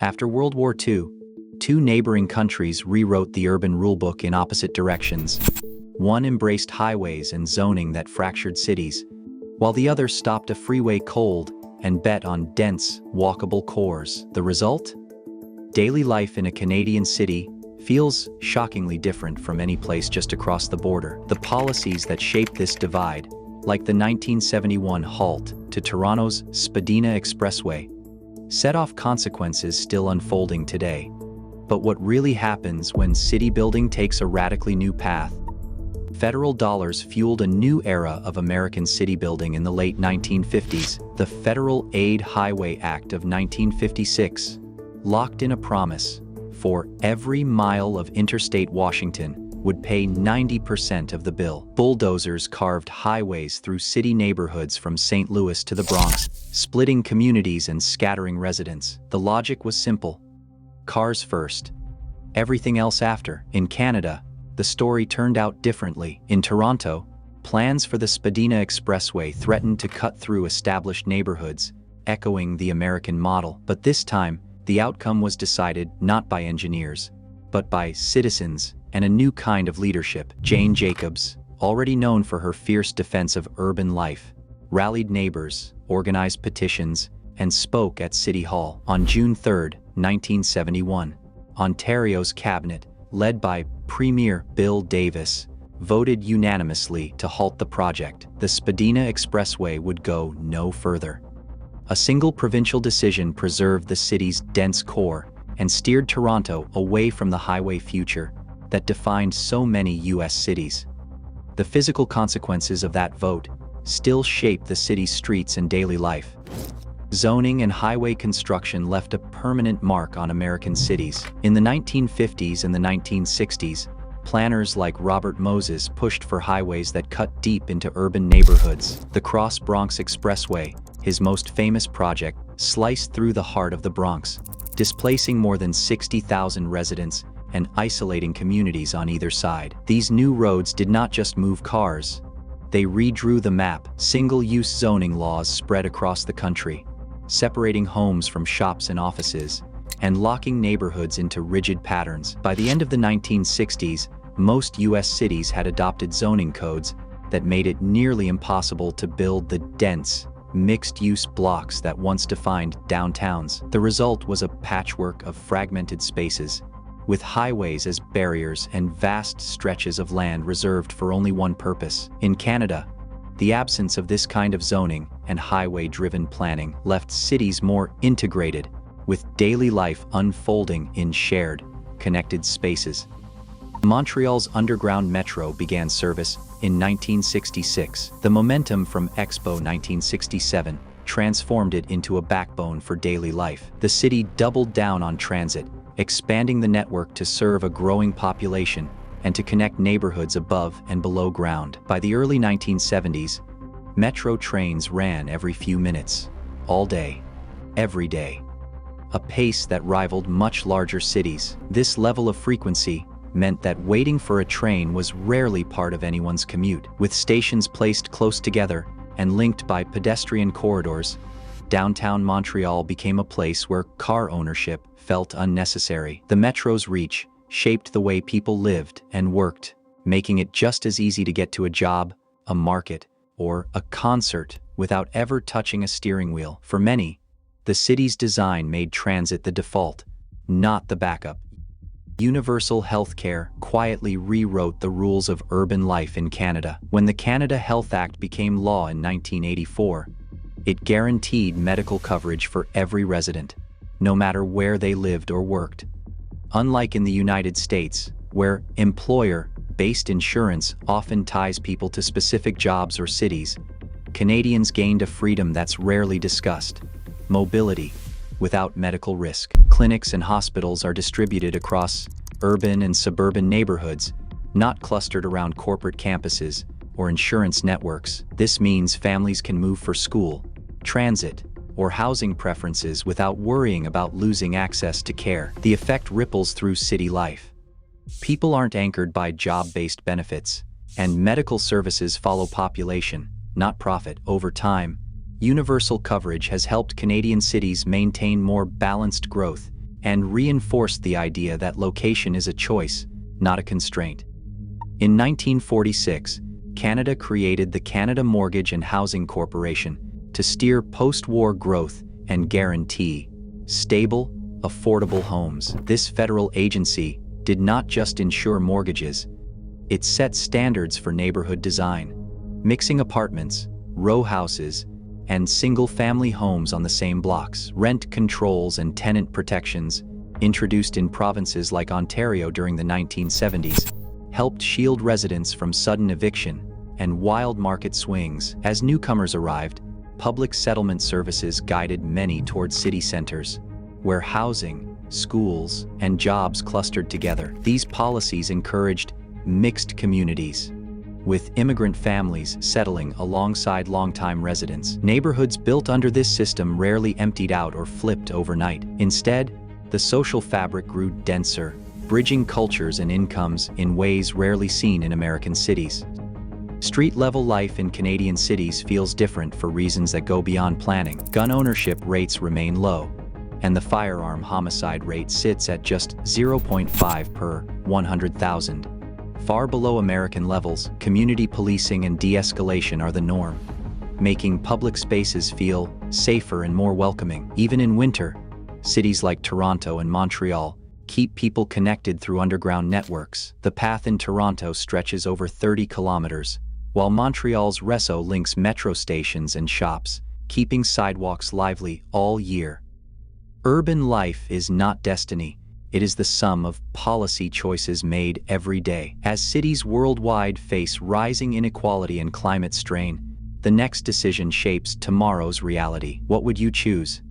After World War II, two neighboring countries rewrote the urban rulebook in opposite directions. One embraced highways and zoning that fractured cities, while the other stopped a freeway cold and bet on dense, walkable cores. The result? Daily life in a Canadian city feels shockingly different from any place just across the border. The policies that shaped this divide, like the 1971 halt to Toronto's Spadina Expressway, set off consequences still unfolding today. But what really happens when city building takes a radically new path? Federal dollars fueled a new era of American city building in the late 1950s. The Federal Aid Highway Act of 1956 locked in a promise: for every mile of interstate Washington would pay 90% of the bill. Bulldozers carved highways through city neighborhoods from St. Louis to the Bronx, splitting communities and scattering residents. The logic was simple: cars first, everything else after. In Canada, the story turned out differently. In Toronto, plans for the Spadina Expressway threatened to cut through established neighborhoods, echoing the American model. But this time, the outcome was decided not by engineers, but by citizens and a new kind of leadership. Jane Jacobs, already known for her fierce defense of urban life, rallied neighbors, organized petitions, and spoke at City Hall. On June 3, 1971, Ontario's cabinet, led by Premier Bill Davis, voted unanimously to halt the project. The Spadina Expressway would go no further. A single provincial decision preserved the city's dense core and steered Toronto away from the highway future that defined so many U.S. cities. The physical consequences of that vote still shape the city's streets and daily life. Zoning and highway construction left a permanent mark on American cities. In the 1950s and the 1960s, planners like Robert Moses pushed for highways that cut deep into urban neighborhoods. The Cross Bronx Expressway, his most famous project, sliced through the heart of the Bronx, displacing more than 60,000 residents and isolating communities on either side. These new roads did not just move cars, they redrew the map. Single-use zoning laws spread across the country, separating homes from shops and offices, and locking neighborhoods into rigid patterns. By the end of the 1960s, most U.S. cities had adopted zoning codes that made it nearly impossible to build the dense, mixed-use blocks that once defined downtowns. The result was a patchwork of fragmented spaces, with highways as barriers and vast stretches of land reserved for only one purpose. In Canada, the absence of this kind of zoning and highway-driven planning left cities more integrated, with daily life unfolding in shared, connected spaces. Montreal's underground metro began service in 1966. The momentum from Expo 1967 transformed it into a backbone for daily life. The city doubled down on transit, expanding the network to serve a growing population and to connect neighborhoods above and below ground. By the early 1970s, metro trains ran every few minutes, all day, every day, a pace that rivaled much larger cities. This level of frequency meant that waiting for a train was rarely part of anyone's commute. With stations placed close together and linked by pedestrian corridors, downtown Montreal became a place where car ownership felt unnecessary. The metro's reach shaped the way people lived and worked, making it just as easy to get to a job, a market, or a concert without ever touching a steering wheel. For many, the city's design made transit the default, not the backup. Universal healthcare quietly rewrote the rules of urban life in Canada. When the Canada Health Act became law in 1984, it guaranteed medical coverage for every resident, no matter where they lived or worked. Unlike in the United States, where employer-based insurance often ties people to specific jobs or cities, Canadians gained a freedom that's rarely discussed: mobility without medical risk. Clinics and hospitals are distributed across urban and suburban neighborhoods, not clustered around corporate campuses or insurance networks. This means families can move for school, transit, or housing preferences without worrying about losing access to care. The effect ripples through city life. People aren't anchored by job-based benefits, and medical services follow population, not profit. Over time, universal coverage has helped Canadian cities maintain more balanced growth and reinforced the idea that location is a choice, not a constraint. In 1946, Canada created the Canada Mortgage and Housing Corporation to steer post-war growth and guarantee stable, affordable homes. This federal agency did not just insure mortgages, it set standards for neighborhood design, mixing apartments, row houses, and single-family homes on the same blocks. Rent controls and tenant protections, introduced in provinces like Ontario during the 1970s, helped shield residents from sudden eviction and wild market swings. As newcomers arrived, public settlement services guided many toward city centers, where housing, schools, and jobs clustered together. These policies encouraged mixed communities, with immigrant families settling alongside longtime residents. Neighborhoods built under this system rarely emptied out or flipped overnight. Instead, the social fabric grew denser, bridging cultures and incomes in ways rarely seen in American cities. Street-level life in Canadian cities feels different for reasons that go beyond planning. Gun ownership rates remain low, and the firearm homicide rate sits at just 0.5 per 100,000. Far below American levels, community policing and de-escalation are the norm, making public spaces feel safer and more welcoming. Even in winter, cities like Toronto and Montreal keep people connected through underground networks. The path in Toronto stretches over 30 kilometers, while Montreal's réseau links metro stations and shops, keeping sidewalks lively all year. Urban life is not destiny. It is the sum of policy choices made every day. As cities worldwide face rising inequality and climate strain, the next decision shapes tomorrow's reality. What would you choose?